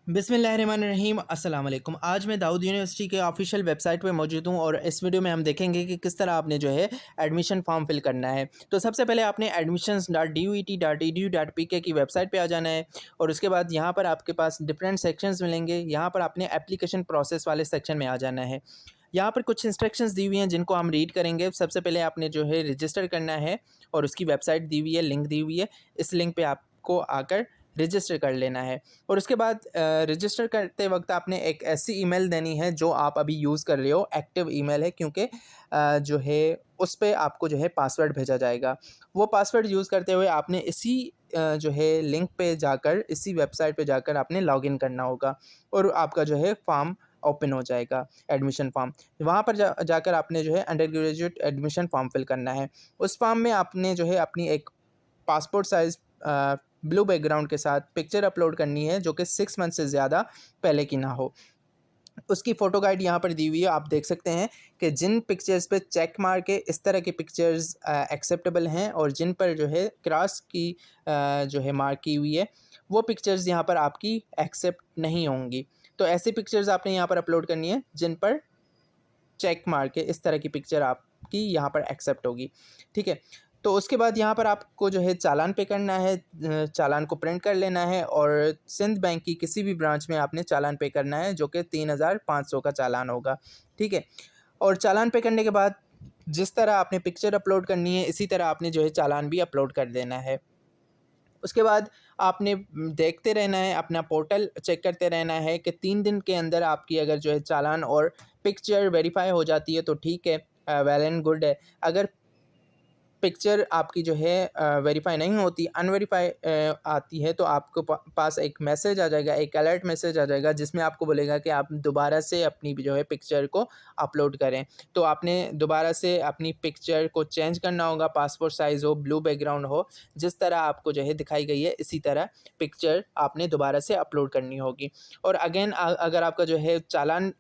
बिस्मिल्लाहिर्रहमानिर्रहीम अस्सलाम वालेकुम। आज मैं दाऊद यूनिवर्सिटी के ऑफिशियल वेबसाइट पे मौजूद हूँ और इस वीडियो में हम देखेंगे कि किस तरह आपने जो है एडमिशन फॉर्म फिल करना है। तो सबसे पहले आपने admissions.duet.edu.pk की वेबसाइट पे आ जाना है और उसके बाद यहाँ पर आपके पास डिफरेंट सेक्शंस मिलेंगे। यहाँ पर आपने एप्लीकेशन प्रोसेस वाले सेक्शन में आ जाना है। यहाँ पर कुछ इंस्ट्रक्शंस दी हुई हैं जिनको हम रीड करेंगे। सबसे पहले आपने जो है रजिस्टर करना है और उसकी वेबसाइट दी हुई है, लिंक दी हुई है। इस लिंक पे आपको आकर रजिस्टर कर लेना है और उसके बाद रजिस्टर करते वक्त आपने एक ऐसी ईमेल देनी है जो आप अभी यूज़ कर रहे हो, एक्टिव ईमेल है, क्योंकि जो है उस पे आपको जो है पासवर्ड भेजा जाएगा। वो पासवर्ड यूज़ करते हुए आपने इसी जो है लिंक पे जाकर, इसी वेबसाइट पे जाकर आपने लॉगिन करना होगा और आपका जो है फॉर्म ओपन हो जाएगा, एडमिशन फॉर्म। वहाँ पर जाकर आपने जो है undergraduate admission form fill करना है। उस फॉर्म में आपने जो है अपनी एक पासपोर्ट साइज़ ब्लू बैकग्राउंड के साथ पिक्चर अपलोड करनी है जो कि 6 मंथ से ज़्यादा पहले की ना हो। उसकी फ़ोटो गाइड यहाँ पर दी हुई है। आप देख सकते हैं कि जिन पिक्चर्स पे चेक मार के इस तरह की पिक्चर्स एक्सेप्टेबल हैं और जिन पर जो है क्रॉस की जो है मार्क की हुई है, वो पिक्चर्स यहाँ पर आपकी एक्सेप्ट नहीं होंगी। तो ऐसी पिक्चर्स आपने यहाँ पर अपलोड करनी है जिन पर चेक मार के इस तरह की पिक्चर आपकी यहाँ पर एक्सेप्ट होगी। ठीक है? तो उसके बाद यहाँ पर आपको जो है चालान पे करना है, चालान को प्रिंट कर लेना है और सिंध बैंक की किसी भी ब्रांच में आपने चालान पे करना है जो कि 3,500 का चालान होगा। ठीक है? और चालान पे करने के बाद जिस तरह आपने पिक्चर अपलोड करनी है, इसी तरह आपने जो है चालान भी अपलोड कर देना है। उसके बाद आपने देखते रहना है, अपना पोर्टल चेक करते रहना है कि 3 दिन के अंदर आपकी अगर जो है चालान और पिक्चर वेरीफ़ाई हो जाती है तो ठीक है, वेल एंड गुड है। अगर पिक्चर आपकी जो है वेरीफ़ाई नहीं होती, अनवेरीफ़ाई आती है, तो आपको पास एक मैसेज आ जाएगा, एक अलर्ट मैसेज आ जाएगा जिसमें आपको बोलेगा कि आप दोबारा से अपनी जो है पिक्चर को अपलोड करें। तो आपने दोबारा से अपनी पिक्चर को चेंज करना होगा, पासपोर्ट साइज़ हो, ब्लू बैकग्राउंड हो, जिस तरह आपको जो है दिखाई गई है इसी तरह पिक्चर आपने दोबारा से अपलोड करनी होगी। और अगेन अगर आपका जो है चालान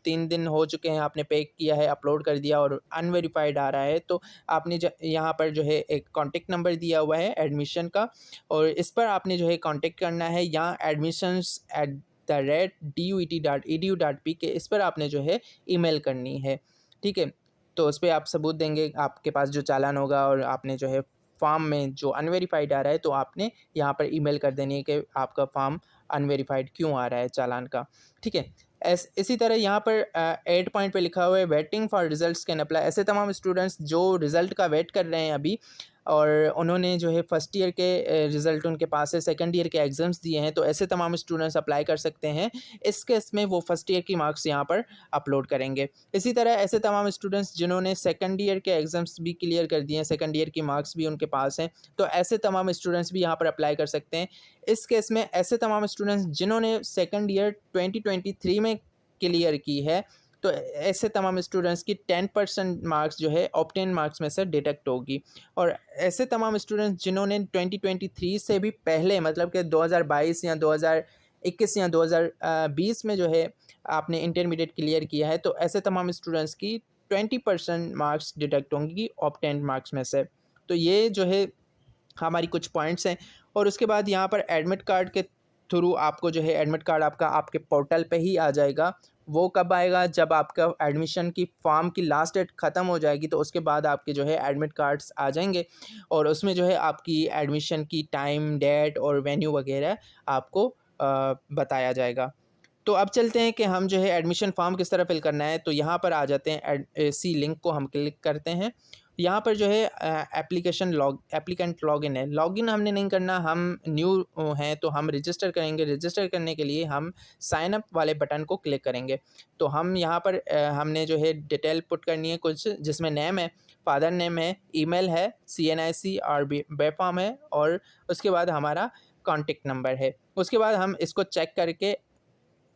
3 दिन हो चुके हैं, आपने पे किया है, अपलोड कर दिया और अनवेरीफ़ाइड आ रहा है, तो आपने यहाँ पर जो है एक कॉन्टैक्ट नंबर दिया हुआ है एडमिशन का और इस पर आपने जो है कॉन्टैक्ट करना है या admissions@duet.edu.pk इस पर आपने जो है ईमेल करनी है। ठीक है? तो उस पे आप सबूत देंगे, आपके पास जो चालान होगा और आपने जो है फॉर्म में जो अनवेरीफाइड आ रहा है तो आपने यहाँ पर ईमेल कर देनी है कि आपका फॉर्म अनवेरीफाइड क्यों आ रहा है चालान का। ठीक है? इसी तरह यहाँ पर 8 पॉइंट पे लिखा हुआ है waiting for results can apply. ऐसे तमाम स्टूडेंट्स जो रिज़ल्ट का वेट कर रहे हैं अभी और उन्होंने जो है फर्स्ट ईयर के रिज़ल्ट उनके पास है, सेकंड ईयर के एग्ज़ाम्स दिए हैं, तो ऐसे तमाम स्टूडेंट्स अप्लाई कर सकते हैं। इस केस में वो फर्स्ट ईयर की मार्क्स यहाँ पर अपलोड करेंगे। इसी तरह ऐसे तमाम स्टूडेंट्स जिन्होंने सेकंड ईयर के एग्ज़ाम्स भी क्लियर कर दिए हैं, सेकंड ईयर की मार्क्स भी उनके पास हैं, तो ऐसे तमाम स्टूडेंट्स भी यहाँ पर अप्लाई कर सकते हैं। इस केस में ऐसे तमाम स्टूडेंट्स जिन्होंने सेकंड ईयर 2023 में क्लियर की है, तो ऐसे तमाम स्टूडेंट्स की 10% मार्क्स जो है ऑब्टेन मार्क्स में से डिडक्ट होगी। और ऐसे तमाम स्टूडेंट्स जिन्होंने 2023 से भी पहले मतलब कि 2022 या 2021 या 2020 में जो है आपने इंटरमीडिएट क्लियर किया है, तो ऐसे तमाम स्टूडेंट्स की 20% मार्क्स डिडक्ट होंगी ऑब्टेन मार्क्स में से। तो ये जो है हमारी कुछ पॉइंट्स हैं और उसके बाद यहाँ पर एडमिट कार्ड के थ्रू आपको जो है एडमिट कार्ड आपका आपके पोर्टल पे ही आ जाएगा। वो कब आएगा? जब आपका एडमिशन की फॉर्म की लास्ट डेट ख़त्म हो जाएगी, तो उसके बाद आपके जो है एडमिट कार्ड्स आ जाएंगे और उसमें जो है आपकी एडमिशन की टाइम, डेट और वेन्यू वगैरह आपको बताया जाएगा। तो अब चलते हैं कि हम जो है एडमिशन फॉर्म किस तरह फिल करना है। तो यहाँ पर आ जाते हैं, इसी लिंक को हम क्लिक करते हैं। यहाँ पर जो है एप्लीकेंट लॉगिन है। लॉगिन हमने नहीं करना, हम न्यू हैं तो हम रजिस्टर करेंगे। रजिस्टर करने के लिए हम साइन अप वाले बटन को क्लिक करेंगे। तो हम यहाँ पर हमने जो है डिटेल पुट करनी है कुछ, जिसमें नेम है, फादर नेम है, ईमेल है, CNIC और बेफॉर्म है और उसके बाद हमारा कॉन्टेक्ट नंबर है। उसके बाद हम इसको चेक करके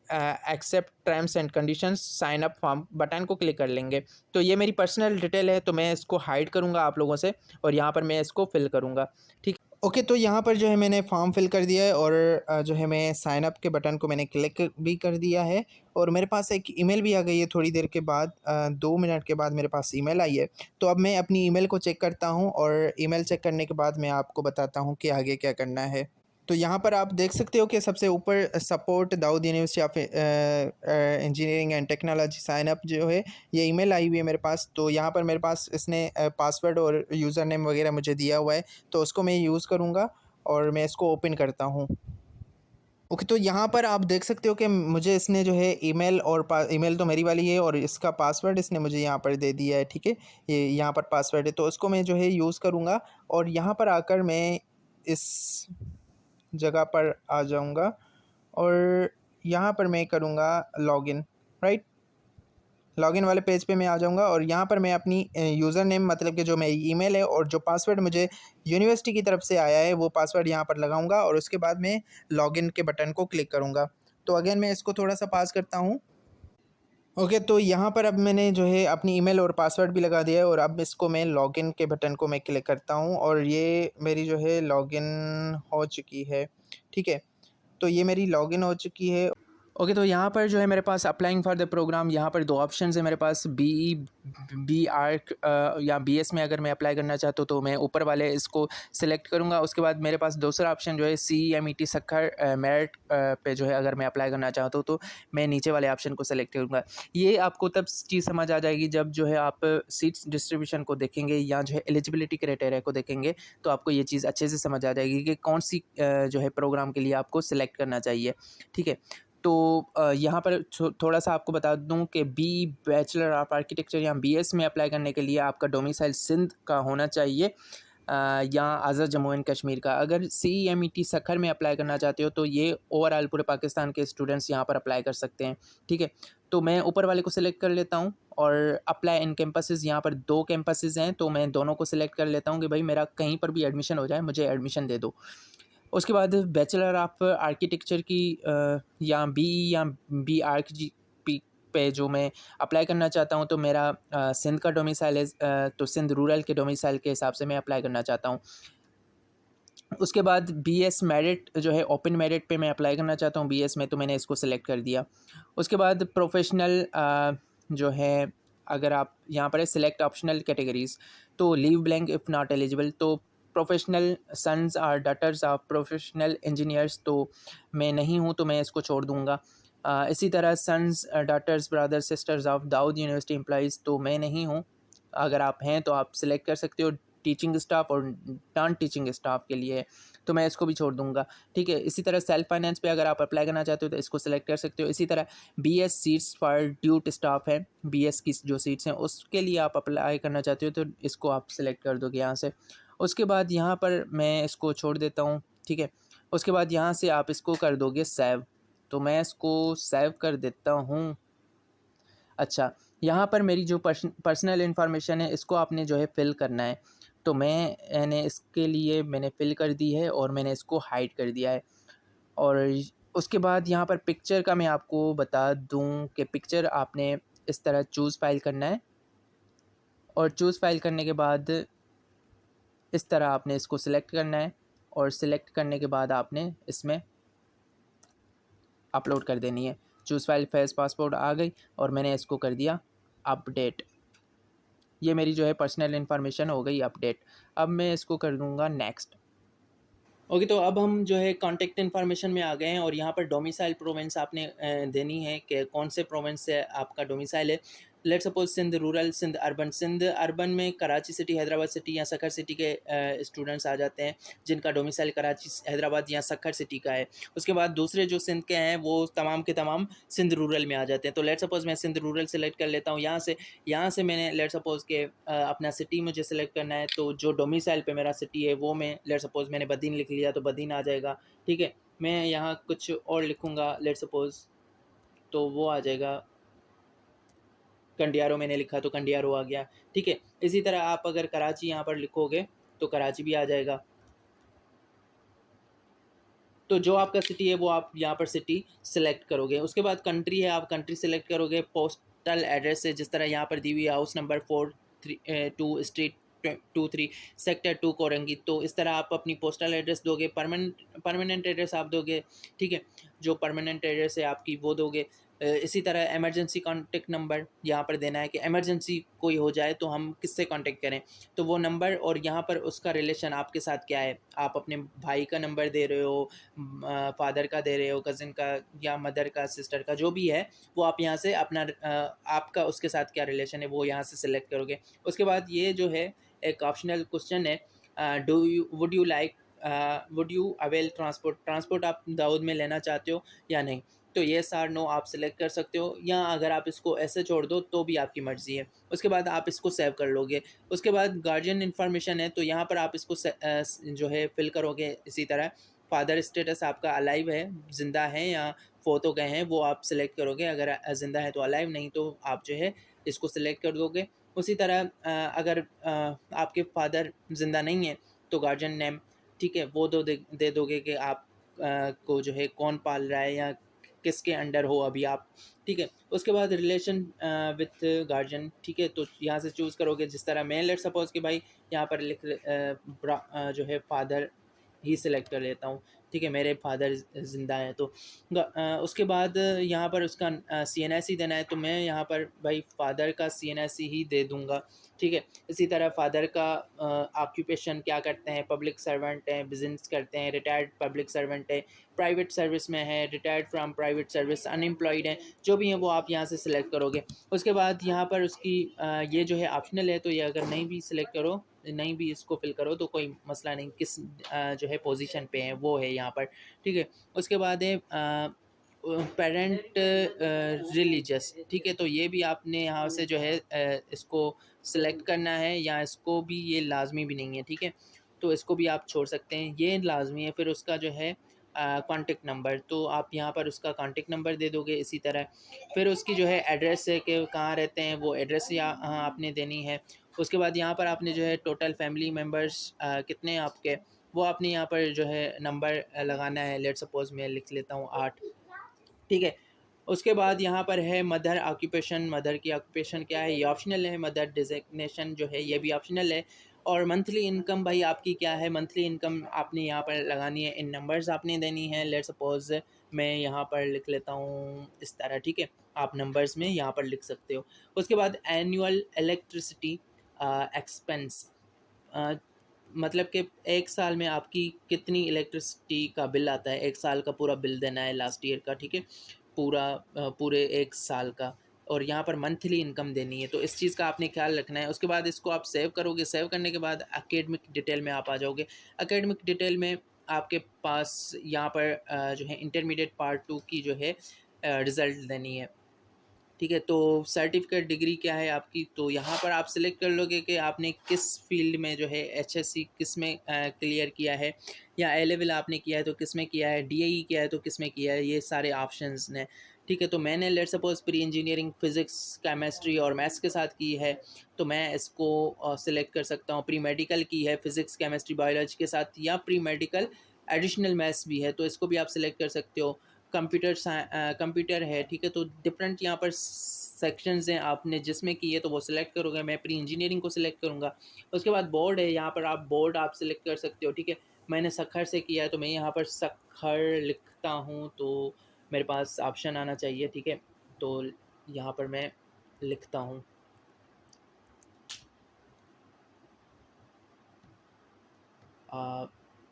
accept terms and conditions sign up form button को क्लिक कर लेंगे। तो ये मेरी पर्सनल डिटेल है, तो मैं इसको हाइड करूँगा आप लोगों से और यहाँ पर मैं इसको फिल करूँगा। ठीक, ओके। तो यहाँ पर जो है मैंने फॉर्म फिल कर दिया है और जो है मैं साइन अप के बटन को मैंने क्लिक भी कर दिया है और मेरे पास एक ईमेल भी आ गई है थोड़ी देर के बाद, 2 मिनट के बाद मेरे पास ईमेल आई है। तो अब मैं अपनी ईमेल को चेक करता हूँ और ईमेल चेक करने के बाद मैं आपको बताता हूँ कि आगे क्या करना है। तो यहाँ पर आप देख सकते हो कि सबसे ऊपर support Dawood university of engineering and technology sign up जो है, ये ईमेल आई हुई है मेरे पास। तो यहाँ पर मेरे पास इसने पासवर्ड और यूज़र नेम वगैरह मुझे दिया हुआ है, तो उसको मैं यूज़ करूँगा और मैं इसको ओपन करता हूँ। ओके, तो यहाँ पर आप देख सकते हो कि मुझे इसने जो है ईमेल और ईमेल तो मेरी वाली है और इसका पासवर्ड इसने मुझे यहाँ पर दे दिया है, ठीक है। ये यहाँ पर पासवर्ड है, तो उसको मैं जो है यूज़ करूँगा और यहाँ पर आकर मैं इस जगह पर आ जाऊँगा और यहाँ पर मैं करूँगा लॉगिन, राइट। लॉगिन वाले पेज पे मैं आ जाऊँगा और यहाँ पर मैं अपनी यूज़र नेम मतलब कि जो मेरी ईमेल है और जो पासवर्ड मुझे यूनिवर्सिटी की तरफ से आया है वो पासवर्ड यहाँ पर लगाऊँगा और उसके बाद मैं लॉगिन के बटन को क्लिक करूँगा। तो अगेन मैं इसको थोड़ा सा पास करता हूँ। ओके, तो यहाँ पर अब मैंने जो है अपनी ईमेल और पासवर्ड भी लगा दिया है और अब इसको मैं लॉगिन के बटन को मैं क्लिक करता हूँ और ये मेरी जो है लॉगिन हो चुकी है, ठीक है। तो ये मेरी लॉगिन हो चुकी है। ओके, तो यहाँ पर जो है मेरे पास अप्लाइंग फॉर द प्रोग्राम, यहाँ पर 2 ऑप्शंस है मेरे पास, BE बी आर्क या BS में अगर मैं अप्लाई करना चाहता हूँ तो मैं ऊपर वाले इसको सिलेक्ट करूँगा। उसके बाद मेरे पास दूसरा ऑप्शन जो है CEMET सक्खर मेरिट पे जो है अगर मैं अप्लाई करना चाहता हूँ तो मैं नीचे वाले ऑप्शन को सिलेक्ट करूँगा। ये आपको तब चीज़ समझ आ जाएगी जब जो है आप सीट्स डिस्ट्रीब्यूशन को देखेंगे या जो है एलिजिबिलिटी क्राइटेरिया को देखेंगे, तो आपको ये चीज़ अच्छे से समझ आ जाएगी कि कौन सी जो है प्रोग्राम के लिए आपको सिलेक्ट करना चाहिए, ठीक है। तो यहाँ पर थोड़ा सा आपको बता दूँ कि बैचलर ऑफ आर्किटेक्चर या BS में अप्लाई करने के लिए आपका डोमिसाइल सिंध का होना चाहिए या आज़ाद जम्मू एंड कश्मीर का। अगर CEMET सक्खर में अप्लाई करना चाहते हो तो ये ओवरऑल पूरे पाकिस्तान के स्टूडेंट्स यहाँ पर अप्लाई कर सकते हैं, ठीक है। तो मैं ऊपर वाले को सिलेक्ट कर लेता हूँ और अप्लाई इन कैंपसेस, यहाँ पर 2 कैंपसेस हैं तो मैं दोनों को सिलेक्ट कर लेता हूँ कि भाई मेरा कहीं पर भी एडमिशन हो जाए, मुझे एडमिशन दे दो। उसके बाद बैचलर ऑफ आर्किटेक्चर की या BE या बी आर्क जी पी पे जो मैं अप्लाई करना चाहता हूँ तो मेरा सिंध का डोमिसाइल है, तो सिंध रूरल के डोमिसाइल के हिसाब से मैं अप्लाई करना चाहता हूँ। उसके बाद BS मेरिट जो है ओपन मेरिट पे मैं अप्लाई करना चाहता हूँ BS में, तो मैंने इसको सिलेक्ट कर दिया। उसके बाद प्रोफेशनल जो है, अगर आप यहाँ पर है सिलेक्ट ऑप्शनल कैटेगरीज़, तो leave blank if not eligible, तो प्रोफेशनल सन्स और डॉटर्स ऑफ प्रोफेशनल इंजीनियर्स तो मैं नहीं हूँ तो मैं इसको छोड़ दूँगा। इसी तरह sons daughters brothers sisters of Dawood university employees तो मैं नहीं हूँ। अगर आप हैं तो आप सिलेक्ट कर सकते हो। टीचिंग स्टाफ और नॉन टीचिंग स्टाफ के लिए तो मैं इसको भी छोड़ दूंगा, ठीक है। इसी तरह सेल्फ फाइनेंस पे अगर आप अप्लाई करना चाहते हो तो इसको सिलेक्ट कर सकते हो। इसी तरह BS seats for duet staff है, BS की जो सीट्स हैं उसके लिए आप अप्लाई करना चाहते हो तो इसको आप सिलेक्ट कर दोगे यहाँ से। उसके बाद यहाँ पर मैं इसको छोड़ देता हूँ, ठीक है। उसके बाद यहाँ से आप इसको कर दोगे सेव, तो मैं इसको सेव कर देता हूँ। अच्छा, यहाँ पर मेरी जो पर्सनल इन्फॉर्मेशन है इसको आपने जो है फ़िल करना है, तो मैंने इसके लिए मैंने फ़िल कर दी है और मैंने इसको हाइड कर दिया है। और उसके बाद यहाँ पर पिक्चर का मैं आपको बता दूँ कि पिक्चर आपने इस तरह चूज़ फाइल करना है और चूज़ फाइल करने के बाद इस तरह आपने इसको सिलेक्ट करना है और सिलेक्ट करने के बाद आपने इसमें अपलोड कर देनी है। चूज़ फाइल फेस पासपोर्ट आ गई और मैंने इसको कर दिया अपडेट। ये मेरी जो है पर्सनल इन्फॉर्मेशन हो गई अपडेट। अब मैं इसको कर दूंगा नेक्स्ट। ओके, तो अब हम जो है कॉन्टैक्ट इन्फॉर्मेशन में आ गए हैं और यहाँ पर डोमिसाइल प्रोविंस आपने देनी है कि कौन से प्रोविंस से आपका डोमिसाइल है। Let suppose Sindh rural, Sindh urban. Sindh urban में कराची सिटी, हैदराबाद सिटी या सक्खर सिटी के स्टूडेंट्स आ जाते हैं जिनका डोमिसाइल कराची, हैदराबाद या सक्खर सिटी का है। उसके बाद दूसरे जो सिंध के हैं वो तमाम के तमाम सिंध रूरल में आ जाते हैं। तो लेट सपोज मैं सिंध रूरल सेलेक्ट कर लेता हूँ। यहाँ से मैंने लेट सपोज के अपना सिटी मुझे सेलेक्ट करना है, तो जो डोमिसाइल पे मेरा सिटी है वो मैं लेट सपोज मैंने बदीन लिख लिया तो बदीन आ जाएगा, ठीक है। मैं यहाँ कुछ और लिखूँगा लेट सपोज, तो वो आ जाएगा कंडियारो, मैंने लिखा तो कंडियारो आ गया, ठीक है। इसी तरह आप अगर कराची यहाँ पर लिखोगे तो कराची भी आ जाएगा। तो जो आपका सिटी है वो आप यहाँ पर सिटी सेलेक्ट करोगे। उसके बाद कंट्री है, आप कंट्री सेलेक्ट करोगे। पोस्टल एड्रेस है जिस तरह यहाँ पर दी हुई है, house number 432 street 23 sector 2 Korangi, तो इस तरह आप अपनी पोस्टल एड्रेस दोगे। परमानेंट एड्रेस आप दोगे, ठीक है। जो परमानेंट एड्रेस है आपकी वो दोगे। इसी तरह इमरजेंसी कॉन्टैक्ट नंबर यहाँ पर देना है कि इमरजेंसी कोई हो जाए तो हम किससे कॉन्टैक्ट करें, तो वो नंबर और यहाँ पर उसका रिलेशन आपके साथ क्या है। आप अपने भाई का नंबर दे रहे हो, फादर का दे रहे हो, कज़न का या मदर का, सिस्टर का, जो भी है वो आप यहाँ से अपना आपका उसके साथ क्या रिलेशन है वो यहाँ से सिलेक्ट करोगे। उसके बाद ये जो है एक ऑप्शनल क्वेश्चन है, would you avail transport, transport आप दाऊद में लेना चाहते हो या नहीं। तो येस आर नो आप सिलेक्ट कर सकते हो, या अगर आप इसको ऐसे छोड़ दो तो भी आपकी मर्ज़ी है। उसके बाद आप इसको सेव कर लोगे। उसके बाद गार्जियन इन्फॉर्मेशन है, तो यहाँ पर आप इसको जो है फिल करोगे इसी तरह। फादर स्टेटस आपका अलाइव है, ज़िंदा है या फोत हो गए हैं, वो आप सिलेक्ट करोगे। अगर ज़िंदा है तो अलाइव, नहीं तो आप जो है इसको सिलेक्ट कर दोगे। उसी तरह अगर आपके फादर ज़िंदा नहीं है तो गार्जियन नेम, ठीक है, वो दे दोगे कि आप को जो है कौन पाल रहा है या किसके अंडर हो अभी आप, ठीक है। उसके बाद रिलेशन विथ गार्जियन, ठीक है, तो यहाँ से चूज़ करोगे जिस तरह मैं लेट सपोज़ कि भाई यहाँ पर जो है फादर ही सिलेक्ट कर लेता हूँ, ठीक है, मेरे फादर ज़िंदा हैं। तो उसके बाद यहाँ पर उसका CNSE देना है, तो मैं यहाँ पर भाई फादर का CNSE ही दे दूँगा, ठीक है। इसी तरह फादर का ऑक्यूपेशन क्या करते हैं, पब्लिक सर्वेंट हैं, बिजनेस करते हैं, रिटायर्ड पब्लिक सर्वेंट है, प्राइवेट सर्विस में है, retired from private service, unemployed हैं, जो भी हैं वो आप यहाँ से सिलेक्ट करोगे। उसके बाद यहाँ पर उसकी ये जो है ऑप्शनल है, तो ये अगर नहीं भी सिलेक्ट करो, नहीं भी इसको फिल करो तो कोई मसला नहीं, किस जो है पोजीशन पे है वो है यहाँ पर, ठीक है। उसके बाद है पेरेंट रिलीजियस, ठीक है, तो ये भी आपने यहाँ से जो है इसको सिलेक्ट करना है, या इसको भी ये लाजमी भी नहीं है, ठीक है, तो इसको भी आप छोड़ सकते हैं, ये लाजमी है। फिर उसका जो है कॉन्टेक्ट नंबर, तो आप यहाँ पर उसका कॉन्टेक्ट नंबर दे दोगे इसी तरह। फिर उसकी जो है एड्रेस है कि कहाँ रहते हैं, वो एड्रेस यहाँ आपने देनी है। उसके बाद यहाँ पर आपने जो है टोटल फैमिली मेम्बर्स कितने हैं आपके, वो आपने यहाँ पर जो है नंबर लगाना है। लेट सपोज़ मैं लिख लेता हूँ 8, ठीक है। उसके बाद यहाँ पर है मदर ऑक्यूपेशन, मदर की ऑक्यूपेशन क्या है ये ऑप्शनल है, मदर डिजिग्नेशन जो है ये भी ऑप्शनल है। और मंथली इनकम भाई आपकी क्या है, मंथली इनकम आपने यहाँ पर लगानी है, इन नंबर्स आपने देनी है। लेट सपोज़ मैं यहाँ पर लिख लेता हूँ इस तरह, ठीक है, आप नंबर्स में यहाँ पर लिख सकते हो। उसके बाद एनुअल इलेक्ट्रिसिटी एक्सपेंस, मतलब कि एक साल में आपकी कितनी इलेक्ट्रिसिटी का बिल आता है, एक साल का पूरा बिल देना है लास्ट ईयर का, ठीक है, पूरा पूरे एक साल का। और यहाँ पर मंथली इनकम देनी है, तो इस चीज़ का आपने ख्याल रखना है। उसके बाद इसको आप सेव करोगे, सेव करने के बाद एकेडमिक डिटेल में आप आ जाओगे। एकेडमिक डिटेल में आपके पास यहाँ पर जो है इंटरमीडिएट पार्ट 2 की जो है रिज़ल्ट देनी है, ठीक है। तो सर्टिफिकेट डिग्री क्या है आपकी, तो यहाँ पर आप सिलेक्ट कर लोगे कि आपने किस फील्ड में जो है HSC किस में क्लियर किया है, या A लेवल आपने किया है तो किस में किया है, DAE किया है तो किस में किया है, ये सारे ऑप्शंस ने, ठीक है। तो मैंने let suppose pre engineering physics, chemistry और मैथ्स के साथ की है, तो मैं इसको सिलेक्ट कर सकता हूँ। प्री मेडिकल की है फिज़िक्स, केमिस्ट्री, बायोलॉजी के साथ, या प्री मेडिकल एडिशनल मैथ्स भी है, तो इसको भी आप सिलेक्ट कर सकते हो। कंप्यूटर है, ठीक है, तो डिफरेंट यहाँ पर सेक्शंस हैं, आपने जिसमें की है तो वो सिलेक्ट करोगे। मैं प्री इंजीनियरिंग को सिलेक्ट करूँगा। उसके बाद बोर्ड है, यहाँ पर आप बोर्ड आप सिलेक्ट कर सकते हो, ठीक है। मैंने सखर से किया है तो मैं यहाँ पर सखर लिखता हूँ, तो मेरे पास ऑप्शन आना चाहिए, ठीक है, तो यहाँ पर मैं लिखता हूँ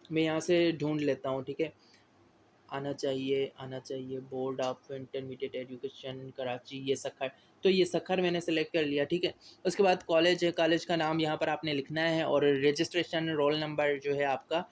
मैं यहाँ से ढूंढ लेता हूँ, ठीक है, आना चाहिए board of intermediate education Karachi, ये सखर, तो ये सखर मैंने सेलेक्ट कर लिया, ठीक है। उसके बाद कॉलेज है, कॉलेज का नाम यहाँ पर आपने लिखना है, और रजिस्ट्रेशन रोल नंबर जो है आपका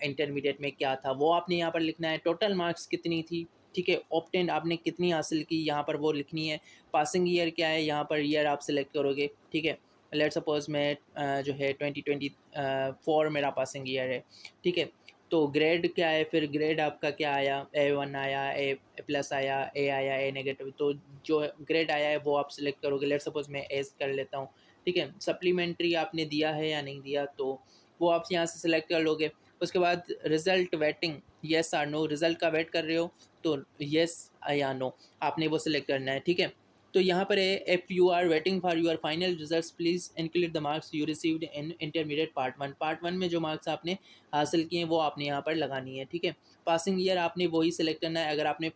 इंटरमीडिएट में क्या था वो आपने यहाँ पर लिखना है। टोटल मार्क्स कितनी थी, ठीक है, ऑप्टेंड आपने कितनी हासिल की यहाँ पर वो लिखनी है। पासिंग ईयर क्या है, यहाँ पर ईयर आप सिलेक्ट करोगे, ठीक है। लेट सपोज मैं जो है 2024 मेरा पासिंग ईयर है, ठीक है। तो ग्रेड क्या है, फिर ग्रेड आपका क्या आया, A1 आया, ए प्लस आया, ए आया, ए नेगेटिव, तो जो ग्रेड आया है वो आप सिलेक्ट करोगे। लेट सपोज मैं एस कर लेता हूँ, ठीक है। सप्लीमेंट्री आपने दिया है या नहीं दिया, तो वो आप यहाँ से सिलेक्ट कर लोगे। उसके बाद रिज़ल्ट वेटिंग, येस और नो, रिज़ल्ट का वेट कर रहे हो तो येस या नो आपने वो सिलेक्ट करना है, ठीक है। तो यहाँ पर है, if you are waiting for your final results please include the marks you received in intermediate part one में जो मार्क्स आपने हासिल किए हैं वो आपने यहाँ पर लगानी है, ठीक है। पासिंग ईयर आपने वही सिलेक्ट करना है, अगर आपने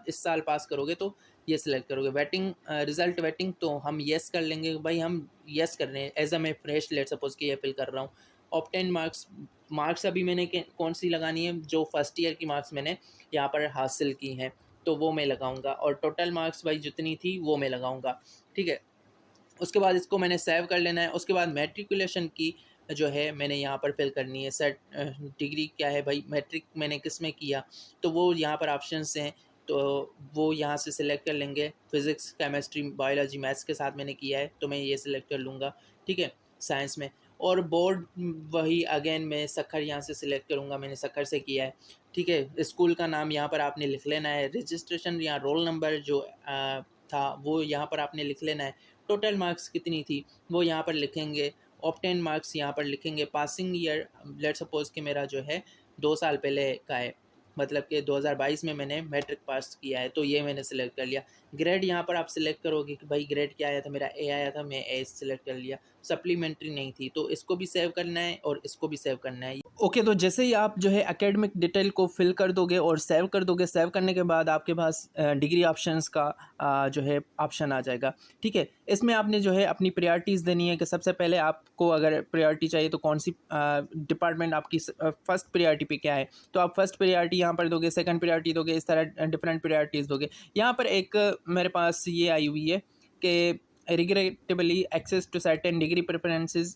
इस साल पास करोगे तो ये सिलेक्ट करोगे। वेटिंग रिजल्ट वेटिंग तो हम येस कर लेंगे, भाई हम येस कर रहे हैं एज अ मैं फ्रेश लेट सपोज कि ये फिल कर रहा हूँ। ऑब्टेन मार्क्स, मार्क्स अभी मैंने कौन सी लगानी है, जो फर्स्ट ईयर की मार्क्स मैंने यहाँ पर हासिल की हैं तो वो मैं लगाऊंगा, और टोटल मार्क्स भाई जितनी थी वो मैं लगाऊंगा, ठीक है। उसके बाद इसको मैंने सेव कर लेना है। उसके बाद मैट्रिकुलेशन की जो है मैंने यहाँ पर फिल करनी है। सेट डिग्री क्या है भाई, मैट्रिक मैंने किस में किया, तो वो यहाँ पर ऑप्शंस हैं, तो वो यहाँ से सिलेक्ट कर लेंगे। फिज़िक्स केमिस्ट्री बायोलॉजी मैथ्स के साथ मैंने किया है तो मैं ये सिलेक्ट कर लूँगा, ठीक है, साइंस में। और बोर्ड वही अगेन मैं सखर यहाँ से सिलेक्ट करूँगा, मैंने सखर से किया है, ठीक है। स्कूल का नाम यहाँ पर आपने लिख लेना है। रजिस्ट्रेशन या रोल नंबर जो था वो यहाँ पर आपने लिख लेना है। टोटल मार्क्स कितनी थी वो यहाँ पर लिखेंगे। ऑब्टेन मार्क्स यहाँ पर लिखेंगे। पासिंग ईयर लेट सपोज कि मेरा जो है 2 साल पहले का है, मतलब कि 2022 में मैंने मैट्रिक पास किया है तो ये मैंने सेलेक्ट कर लिया। ग्रेड यहाँ पर आप सिलेक्ट करोगे कि भाई ग्रेड क्या आया था, मेरा ए आया था, मैं ए सिलेक्ट कर लिया। सप्लीमेंट्री नहीं थी तो इसको भी सेव करना है और इसको भी सेव करना है। ओके, तो जैसे ही आप जो है एकेडमिक डिटेल को फिल कर दोगे और सेव कर दोगे, सेव करने के बाद आपके पास डिग्री ऑप्शंस का जो है ऑप्शन आ जाएगा, ठीक है। इसमें आपने जो है अपनी प्रायोरिटीज़ देनी है कि सबसे पहले आपको अगर प्रायोरिटी चाहिए तो कौन सी डिपार्टमेंट आपकी फर्स्ट प्रायोरिटी पे क्या है, तो आप फर्स्ट प्रायोरिटी यहाँ पर दोगे, सेकंड प्रायोरिटी दोगे, इस तरह डिफरेंट प्रायोरिटीज़ दोगे। यहाँ पर एक मेरे पास ये आई हुई है कि regrettably access to certain degree preferences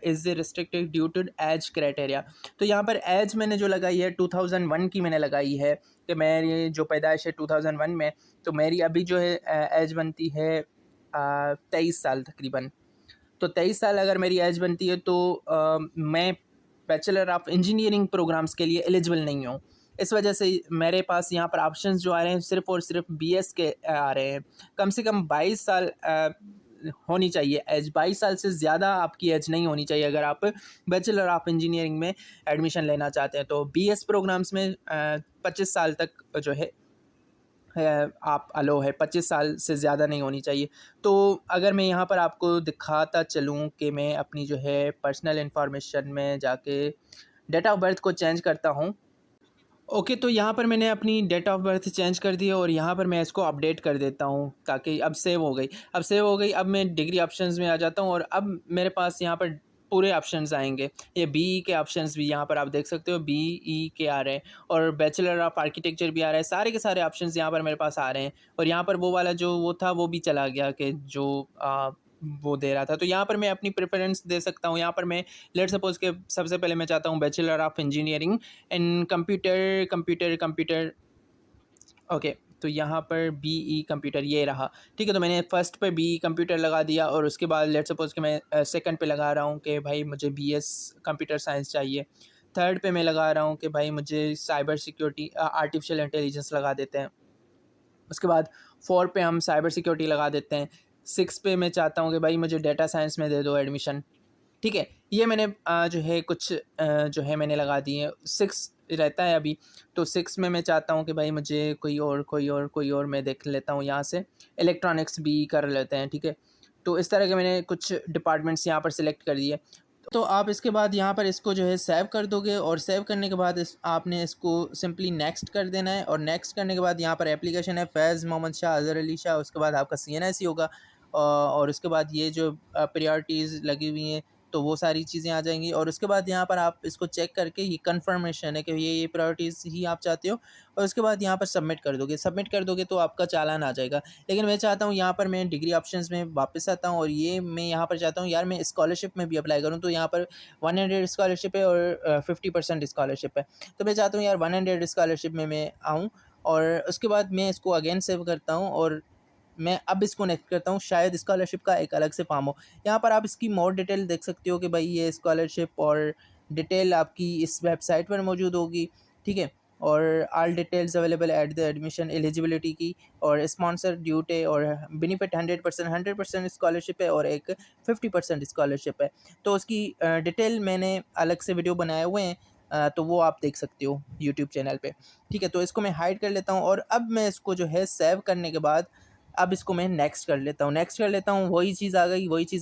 is restricted due to age criteria। तो यहाँ पर एज मैंने जो लगाई है 2001 की मैंने लगाई है कि मेरी जो पैदाइश है 2001 में, तो मेरी अभी जो है एज बनती है 23 साल तकरीबन। तो 23 साल अगर मेरी एज बनती है तो मैं बैचलर ऑफ इंजीनियरिंग प्रोग्राम्स के लिए एलिजिबल नहीं हूँ। इस वजह से मेरे पास यहाँ पर ऑप्शंस जो आ रहे हैं सिर्फ़ और सिर्फ बीएस के आ रहे हैं। कम से कम 22 साल होनी चाहिए एज, 22 साल से ज़्यादा आपकी एज नहीं होनी चाहिए अगर आप बैचलर ऑफ इंजीनियरिंग में एडमिशन लेना चाहते हैं। तो बीएस प्रोग्राम्स में 25 साल तक जो है आप अलो है, 25 साल से ज़्यादा नहीं होनी चाहिए। तो अगर मैं यहाँ पर आपको दिखाता चलूँ कि मैं अपनी जो है पर्सनल इन्फॉर्मेशन में जाके डेट ऑफ़ बर्थ को चेंज करता हूँ। ओके, तो यहाँ पर मैंने अपनी डेट ऑफ़ बर्थ चेंज कर दी है और यहाँ पर मैं इसको अपडेट कर देता हूँ ताकि अब सेव हो गई। अब सेव हो गई, अब मैं डिग्री ऑप्शंस में आ जाता हूँ और अब मेरे पास यहाँ पर पूरे ऑप्शंस आएँगे। ये बीई के ऑप्शंस भी यहाँ पर आप देख सकते हो, बीई के आ रहे हैं और बैचलर ऑफ आर्किटेक्चर भी आ रहा है। सारे के सारे ऑप्शंस यहाँ पर मेरे पास आ रहे हैं और यहाँ पर वो वाला जो वो था वो भी चला गया कि जो वो दे रहा था। तो यहाँ पर मैं अपनी प्रेफ़रेंस दे सकता हूँ। यहाँ पर मैं लेट्स सपोज़ कि सबसे पहले मैं चाहता हूँ bachelor of engineering in computer. Okay, तो यहाँ पर बीई कंप्यूटर ये रहा, ठीक है। तो मैंने फर्स्ट पे बीई कंप्यूटर लगा दिया और उसके बाद लेट्स सपोज़ कि मैं सेकंड पे लगा रहा हूँ कि भाई मुझे बीएस कंप्यूटर साइंस चाहिए। थर्ड पे मैं लगा रहा हूँ कि भाई मुझे साइबर सिक्योरिटी आर्टिफिशियल इंटेलिजेंस लगा देते हैं। उसके बाद 4 पे हम साइबर सिक्योरिटी लगा देते हैं। 6 पे मैं चाहता हूँ कि भाई मुझे डेटा साइंस में दे दो एडमिशन, ठीक है। ये मैंने जो है कुछ जो है मैंने लगा दिए हैं। 6 रहता है अभी, तो 6 में मैं चाहता हूँ कि भाई मुझे कोई और मैं देख लेता हूँ यहाँ से, इलेक्ट्रॉनिक्स भी कर लेते हैं, ठीक है। तो इस तरह के मैंने कुछ डिपार्टमेंट्स यहाँ पर सिलेक्ट कर दिए। तो आप इसके बाद यहाँ पर इसको जो है सेव कर दोगे और सेव करने के बाद आपने इसको सिंपली नेक्स्ट कर देना है और नेक्स्ट करने के बाद यहाँ पर एप्लीकेशन है फैज़ मोहम्मद शाह अज़हर अली शाह, उसके बाद आपका CNSE होगा और उसके बाद ये जो प्रायोरिटीज़ लगी हुई हैं तो वो सारी चीज़ें आ जाएंगी और उसके बाद यहाँ पर आप इसको चेक करके ये कंफर्मेशन है कि ये प्रायोरिटीज़ ही आप चाहते हो और उसके बाद यहाँ पर सबमिट कर दोगे तो आपका चालान आ जाएगा। लेकिन मैं चाहता हूँ यहाँ पर मैं डिग्री ऑप्शंस में वापस आता हूँ और ये मैं यहाँ पर चाहता हूँ यार मैं स्कॉलरशिप में भी अप्लाई करूँ, तो यहाँ पर 100 स्कॉलरशिप है और 50% स्कॉलरशिप है। तो मैं चाहता हूँ यार 100 स्कॉलरशिप में मैं आऊँ और उसके बाद मैं इसको अगेन सेव करता हूँ और मैं अब इसको नेक्स्ट करता हूँ, शायद स्कॉलरशिप का एक अलग से फॉर्म हो। यहाँ पर आप इसकी मोर डिटेल देख सकते हो कि भाई ये स्कॉलरशिप और डिटेल आपकी इस वेबसाइट पर मौजूद होगी, ठीक है। और all details available at the admission eligibility की और स्पॉन्सर ड्यूटी और बेनिफिट 100% स्कॉलरशिप है और एक 50% स्कॉलरशिप है। तो उसकी डिटेल मैंने अलग से वीडियो बनाए हुए हैं, तो वो आप देख सकते हो यूट्यूब चैनल पे, ठीक है। तो इसको मैं हाइड कर लेता हूँ और अब मैं इसको जो है सेव करने के बाद अब इसको मैं नेक्स्ट कर लेता हूँ, वही चीज़ आ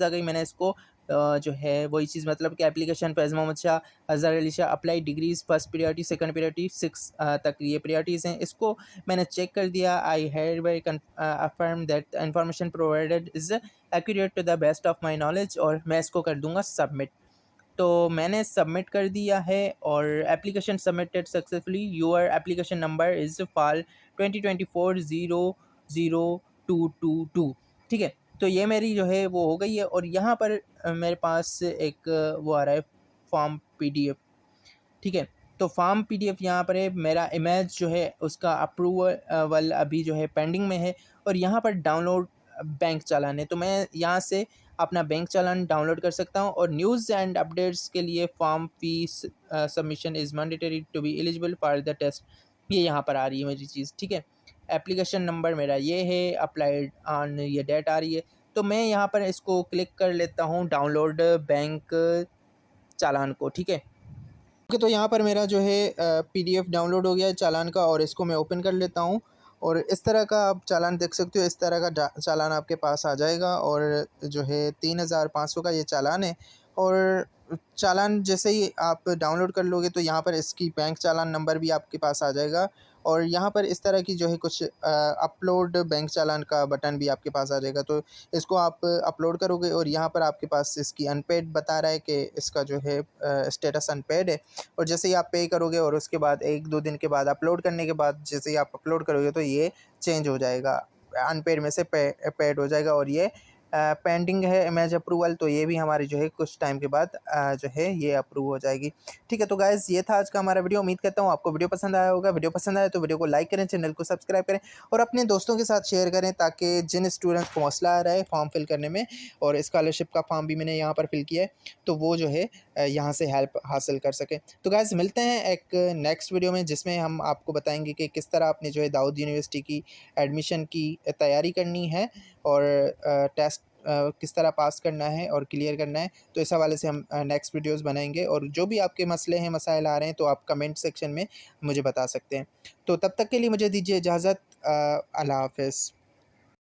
गई, मैंने इसको जो है वही चीज़, मतलब कि application Faiz Mohammad Shah, Azhar Ali Shah, apply degrees, first priority, second priority, 6 तक ये प्रायोरिटीज़ हैं। इसको मैंने चेक कर दिया। आई hereby affirm that information provided is accurate to the best of my knowledge, और मैं इसको कर दूँगा सबमिट। तो मैंने सबमिट कर दिया है और application submitted successfully, your application number is fall 2024-000222। ठीक है, तो ये मेरी जो है वो हो गई है। और यहाँ पर मेरे पास एक वो आ रहा है फॉर्म पीडीएफ। ठीक है, तो फॉर्म पीडीएफ यहाँ पर है, मेरा इमेज जो है उसका अप्रूवल अभी जो है पेंडिंग में है। और यहाँ पर डाउनलोड बैंक चालान है, तो मैं यहाँ से अपना बैंक चालान डाउनलोड कर सकता हूँ। और न्यूज़ एंड अपडेट्स के लिए form fees submission is mandatory to be eligible for the test, ये यहाँ पर आ रही है मेरी चीज़। ठीक है, एप्लीकेशन नंबर मेरा ये है, अप्लाइड ऑन ये डेट आ रही है। तो मैं यहाँ पर इसको क्लिक कर लेता हूँ डाउनलोड बैंक चालान को। ठीक है, ओके, तो यहाँ पर मेरा जो है पीडीएफ डाउनलोड हो गया है चालान का, और इसको मैं ओपन कर लेता हूँ। और इस तरह का आप चालान देख सकते हो, इस तरह का चालान आपके पास आ जाएगा। और जो है 3500 का ये चालान है। और चालान जैसे ही आप डाउनलोड कर लोगे तो यहाँ पर इसकी बैंक चालान नंबर भी आपके पास आ जाएगा। और यहाँ पर इस तरह की जो है कुछ अपलोड बैंक चालान का बटन भी आपके पास आ जाएगा। तो इसको आप अपलोड करोगे और यहाँ पर आपके पास इसकी अनपेड बता रहा है कि इसका जो है स्टेटस अनपेड है। और जैसे ही आप पे करोगे और उसके बाद 1-2 दिन के बाद अपलोड करने के बाद जैसे ही आप अपलोड करोगे तो ये चेंज हो जाएगा, अनपेड में से पेड हो जाएगा। और ये पेंडिंग है इमेज अप्रूवल, तो ये भी हमारी जो है कुछ टाइम के बाद जो है ये अप्रूव हो जाएगी। ठीक है, तो गाइज़ ये था आज का हमारा वीडियो। उम्मीद करता हूँ आपको वीडियो पसंद आया होगा। वीडियो पसंद आया तो वीडियो को लाइक करें, चैनल को सब्सक्राइब करें और अपने दोस्तों के साथ शेयर करें, ताकि जिन स्टूडेंट्स को हौसला आ रहा है फॉर्म फिल करने में, और स्कॉलरशिप का फॉर्म भी मैंने यहाँ पर फिल किया है, तो वो जो है यहाँ से हेल्प हासिल कर सकें। तो गाइज़ मिलते हैं एक नेक्स्ट वीडियो में, जिसमें हम आपको बताएंगे कि किस तरह आपने जो है दाऊद यूनिवर्सिटी की एडमिशन की तैयारी करनी है, और टेस्ट किस तरह पास करना है और क्लियर करना है। तो इस हवाले से हम नेक्स्ट वीडियोस बनाएंगे। और जो भी आपके मसले हैं, मसाइल आ रहे हैं, तो आप कमेंट सेक्शन में मुझे बता सकते हैं। तो तब तक के लिए मुझे दीजिए इजाज़त। अल्लाह हाफ़िज़।